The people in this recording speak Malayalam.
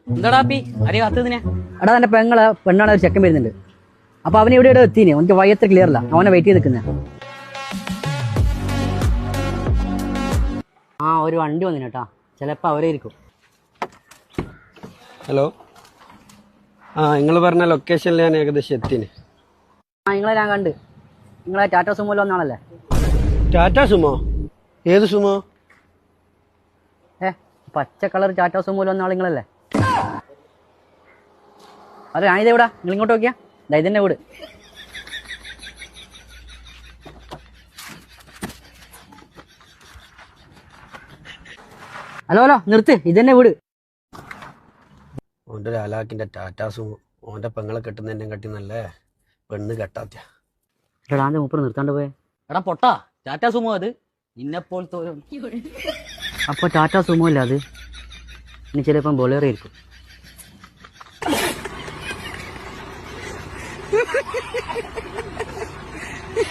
എന്താടാ അപ്പി ആരെയും കാത്തതിനെ? എടാ എന്റെ പെണ്ണാണ് ഒരു ചെക്കൻ വരുന്നുണ്ട്. അപ്പൊ അവൻ ഇവിടെ എത്തീനെ, എനിക്ക് വയ്യത്ര ക്ലിയർ അല്ല, അവനെ വെയിറ്റ് ചെയ്ത് നിൽക്കുന്നത്. ആ ഒരു വണ്ടി വന്നിന് കേട്ടാ, ചിലപ്പോ അവരെ ഇരിക്കും. ഹലോ, നിങ്ങൾ പറഞ്ഞ ലൊക്കേഷനിൽ ഞാൻ ഏകദേശം എത്തിന്. നിങ്ങളെ ഞാൻ കണ്ട്, നിങ്ങളെ ടാറ്റ സുമോയിൽ വന്നാണല്ലേ? ടാറ്റ സുമോ? ഏത് സുമോ? പച്ച കളർ ടാറ്റ സുമോയിൽ വന്ന ആൾ നിങ്ങളല്ലേ? അതെ, ഞാനിത് എവിടാ, നിങ്ങൾ ഇങ്ങോട്ട് നോക്കിയാ ഇതെന്നെ വീട്. ഹലോ നിർത്ത്, ഇതെന്നെ വീട്. ഓൻ്റെ ഒരു അലാക്കിൻ്റെ ടാറ്റ സുമോ. ഓൻ്റെ പെങ്ങളെ കെട്ടുന്നതിൻ്റെ കട്ടി നല്ലേ പെണ്ണ് കെട്ടാത്ത. എടാ എൻ്റെ മൂപ്പർ നിർത്താണ്ട് പോയെ. എടാ പൊട്ടാ, ടാറ്റാ സുമോ അത് ഇന്നെപ്പോലത്തെ. അപ്പോൾ ടാറ്റ സുമോ ഇല്ല അത്, ഇനി ചിലപ്പം ബൊലേറോ ആയിരിക്കും.